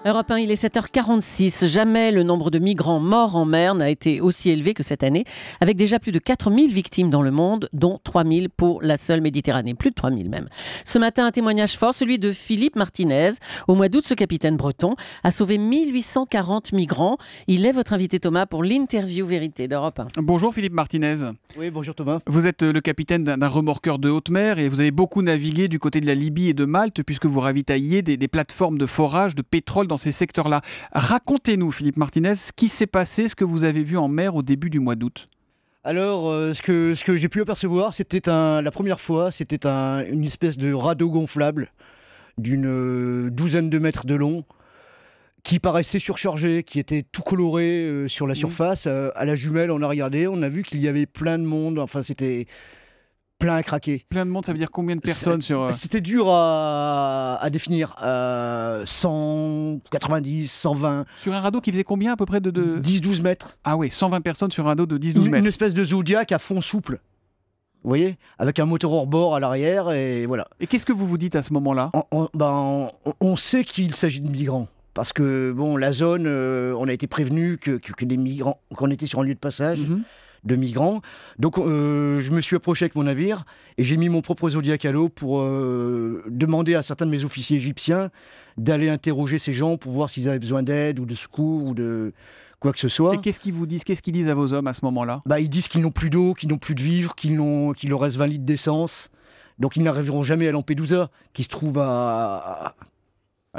Europe 1, il est 7h46. Jamais le nombre de migrants morts en mer n'a été aussi élevé que cette année, avec déjà plus de 4000 victimes dans le monde, dont 3000 pour la seule Méditerranée, plus de 3000 même. Ce matin, un témoignage fort, celui de Philippe Martinez. Au mois d'août, ce capitaine breton a sauvé 1840 migrants. Il est votre invité Thomas pour l'interview vérité d'Europe 1. Bonjour Philippe Martinez. Oui, bonjour Thomas. Vous êtes le capitaine d'un remorqueur de haute mer et vous avez beaucoup navigué du côté de la Libye et de Malte puisque vous ravitailliez des plateformes de forage de pétrole dans ces secteurs-là. Racontez-nous Philippe Martinez, ce qui s'est passé, ce que vous avez vu en mer au début du mois d'août. Alors, ce que j'ai pu apercevoir, c'était la première fois, c'était une espèce de radeau gonflable d'une douzaine de mètres de long qui paraissait surchargé, qui était tout coloré sur la surface. À la jumelle, on a regardé, on a vu qu'il y avait plein de monde, enfin c'était plein à craquer. Plein de monde, ça veut dire combien de personnes sur... C'était dur à définir, 190, 120... Sur un radeau qui faisait combien à peu près de... 10-12 mètres. Ah oui, 120 personnes sur un radeau de 10-12 mètres. Une espèce de Zodiac à fond souple. Vous voyez, avec un moteur hors-bord à l'arrière, et voilà. Et qu'est-ce que vous vous dites à ce moment-là ? On sait qu'il s'agit de migrants. Parce que, bon, la zone, on a été prévenu que des migrants, qu'on était sur un lieu de passage de migrants. Donc, je me suis approché avec mon navire et j'ai mis mon propre Zodiac à l'eau pour demander à certains de mes officiers égyptiens d'aller interroger ces gens pour voir s'ils avaient besoin d'aide ou de secours ou de quoi que ce soit. Et qu'est-ce qu'ils vous disent ? Qu'est-ce qu'ils disent à vos hommes à ce moment-là ? Ils disent qu'ils n'ont plus d'eau, qu'ils n'ont plus de vivres, qu'il leur reste 20 litres d'essence. Donc, ils n'arriveront jamais à Lampedusa, qui se trouve à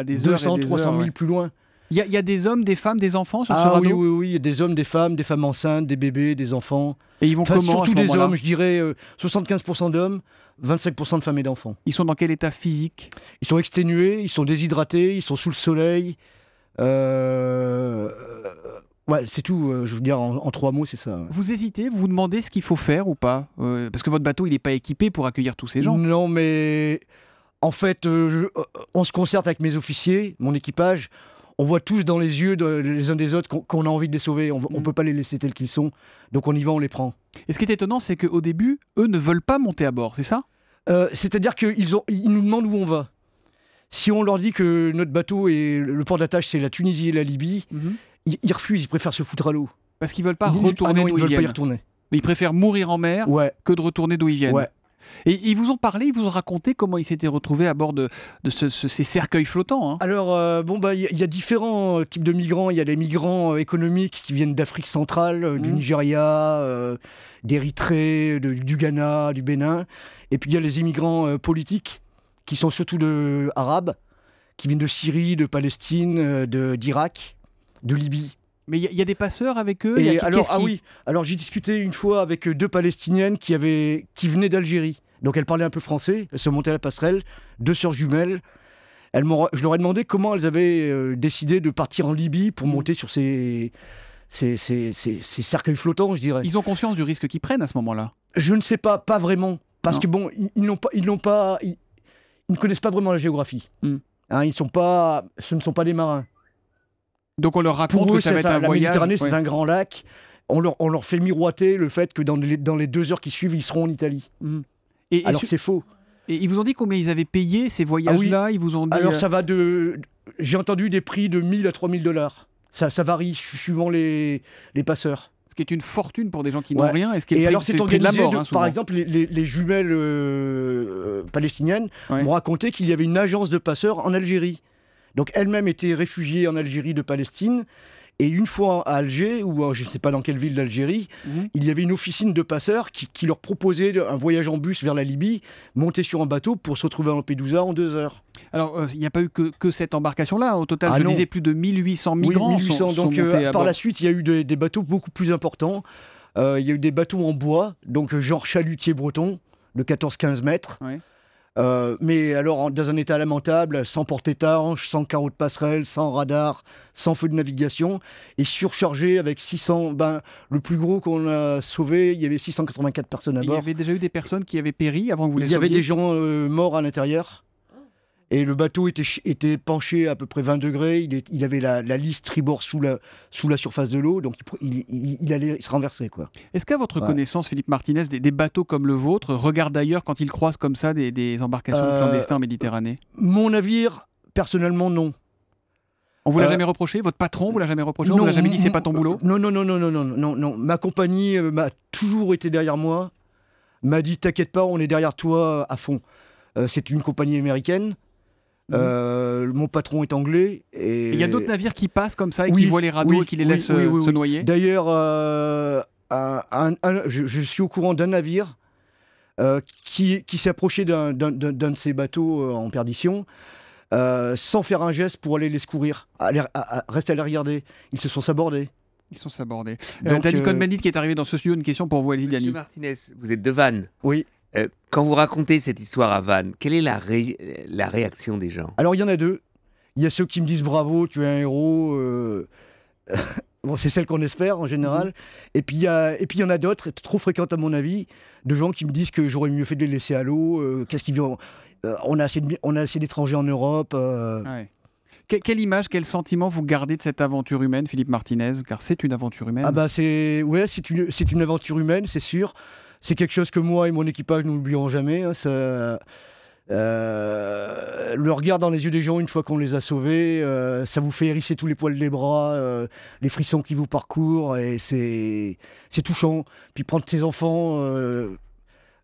des 200, 300 000 plus loin. Il y a des hommes, des femmes, des enfants sur ce radeau ? Oui, il y a des hommes, des femmes enceintes, des bébés, des enfants. Et ils vont comment surtout à ce des moment-là ? hommes, je dirais 75% d'hommes, 25% de femmes et d'enfants. Ils sont dans quel état physique ? Ils sont exténués, ils sont déshydratés, ils sont sous le soleil. Ouais, c'est tout, je veux dire, en 3 mots, c'est ça. Vous hésitez, vous vous demandez ce qu'il faut faire ou pas ? Parce que votre bateau, il n'est pas équipé pour accueillir tous ces gens. Non, mais en fait, on se concerte avec mes officiers, mon équipage. On voit tous dans les yeux les uns des autres qu'on a envie de les sauver. On ne peut pas les laisser tels qu'ils sont. Donc on y va, on les prend. Et ce qui est étonnant, c'est qu'au début, eux ne veulent pas monter à bord, c'est ça ? C'est-à-dire qu'ils nous demandent où on va. Si on leur dit que notre bateau et le port d'attache, c'est la Tunisie et la Libye, ils refusent, ils préfèrent se foutre à l'eau. Parce qu'ils ne veulent pas retourner d'où ils viennent. Ils ne veulent pas y retourner. Ils préfèrent mourir en mer que de retourner d'où ils viennent. Ouais. Et ils vous ont parlé, ils vous ont raconté comment ils s'étaient retrouvés à bord de ces cercueils flottants, hein. Alors, y a différents types de migrants. Il y a les migrants économiques qui viennent d'Afrique centrale, du Nigeria, d'Érythrée, du Ghana, du Bénin. Et puis il y a les immigrants politiques qui sont surtout arabes, qui viennent de Syrie, de Palestine, d'Irak, de Libye. Mais il y a des passeurs avec eux. Alors j'ai discuté une fois avec 2 Palestiniennes qui venaient d'Algérie. Donc elles parlaient un peu français, elles se montaient à la passerelle, 2 sœurs jumelles. Je leur ai demandé comment elles avaient décidé de partir en Libye pour monter sur ces cercueils flottants, je dirais. Ils ont conscience du risque qu'ils prennent à ce moment-là ? Je ne sais pas vraiment. Parce que bon, ils ne connaissent pas vraiment la géographie. Hein, ce ne sont pas des marins. Donc on leur raconte que ça va être un voyage. La Méditerranée, c'est un grand lac. On leur fait miroiter le fait que dans les 2 heures qui suivent, ils seront en Italie. Alors c'est faux. Et ils vous ont dit combien ils avaient payé ces voyages-là ? Ils vous ont dit... Alors ça va j'ai entendu des prix de 1000 à 3000 $. Ça varie suivant les passeurs. Ce qui est une fortune pour des gens qui n'ont rien. Et alors c'est organisé, de la mort, par exemple, les jumelles palestiniennes m'ont raconté qu'il y avait une agence de passeurs en Algérie. Donc elles-mêmes étaient réfugiées en Algérie de Palestine. Et une fois à Alger, ou je ne sais pas dans quelle ville d'Algérie, il y avait une officine de passeurs qui leur proposait un voyage en bus vers la Libye, monter sur un bateau pour se retrouver à Lampedusa en 2 heures. Alors, il n'y a pas eu que cette embarcation-là. Au total, je disais plus de 1800 migrants 1800, sont montés à bord. Par la suite, il y a eu des bateaux beaucoup plus importants. Il y a eu des bateaux en bois, donc genre chalutier breton, de 14-15 mètres. Ouais. Mais alors dans un état lamentable, sans porte-étanche, sans carreaux de passerelle, sans radar, sans feu de navigation, et surchargé avec 600... le plus gros qu'on a sauvé, il y avait 684 personnes à bord. Il y avait déjà eu des personnes qui avaient péri avant que vous les sauviez ? Il y avait des gens morts à l'intérieur. Et le bateau était penché à peu près 20 degrés. Il avait la lisse tribord sous la surface de l'eau, donc il allait se renverser, quoi. Est-ce qu'à votre connaissance, Philippe Martinez, des bateaux comme le vôtre regardent d'ailleurs quand ils croisent comme ça des embarcations clandestines en Méditerranée ? Mon navire, personnellement, non. On vous l'a jamais reproché? Votre patron vous l'a jamais reproché? On vous l'a jamais dit c'est pas ton boulot? Non. Ma compagnie m'a toujours été derrière moi. M'a dit t'inquiète pas, on est derrière toi à fond. C'est une compagnie américaine. Mon patron est anglais. Et il y a d'autres navires qui passent comme ça et qui voient les radeaux et qui les laissent se noyer? D'ailleurs, je suis au courant d'un navire qui s'est approché d'un de ces bateaux en perdition sans faire un geste pour aller les secourir, rester à les regarder. Ils se sont sabordés. Danny Cohn-Bendit qui est arrivé dans ce studio, une question pour vous, allez-y Danny. Monsieur Martinez, vous êtes de Vannes. Oui. Quand vous racontez cette histoire à Vannes, quelle est la réaction des gens? Alors il y en a deux. Il y a ceux qui me disent bravo, tu es un héros. Bon, c'est celle qu'on espère en général. Et puis il y en a d'autres, trop fréquentes à mon avis, de gens qui me disent que j'aurais mieux fait de les laisser à l'eau. Qu'est-ce qu'ils vont on a assez d'étrangers en Europe. Ouais. Quelle image, quel sentiment vous gardez de cette aventure humaine, Philippe Martinez? Car c'est une aventure humaine. Ah bah c'est une aventure humaine, c'est sûr. C'est quelque chose que moi et mon équipage nous n'oublierons jamais. Hein, le regard dans les yeux des gens une fois qu'on les a sauvés, ça vous fait hérisser tous les poils des bras, les frissons qui vous parcourent, et c'est touchant. Puis prendre ses enfants,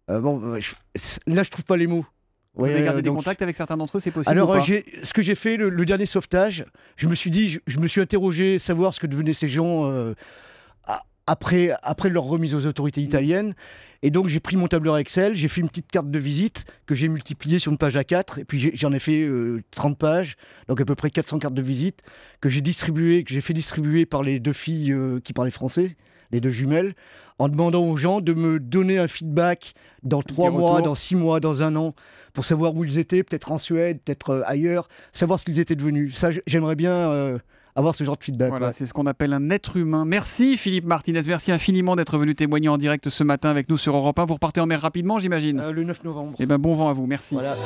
là je trouve pas les mots. Vous avez gardé des contacts avec certains d'entre eux, c'est possible? Alors, ou pas ce que j'ai fait, le dernier sauvetage, je me suis interrogé, savoir ce que devenaient ces gens après leur remise aux autorités italiennes. Et donc, j'ai pris mon tableur Excel, j'ai fait une petite carte de visite que j'ai multipliée sur une page A4, et puis j'en ai fait 30 pages, donc à peu près 400 cartes de visite, que j'ai fait distribuer par les deux filles qui parlaient français, les deux jumelles, en demandant aux gens de me donner un feedback dans 3 mois, dans 6 mois, dans 1 an, pour savoir où ils étaient, peut-être en Suède, peut-être ailleurs, savoir ce qu'ils étaient devenus. Ça, j'aimerais bien avoir ce genre de feedback. Voilà, c'est ce qu'on appelle un être humain. Merci Philippe Martinez, merci infiniment d'être venu témoigner en direct ce matin avec nous sur Europe 1. Vous repartez en mer rapidement, j'imagine? Le 9 novembre. Eh ben, bon vent à vous, merci. Voilà.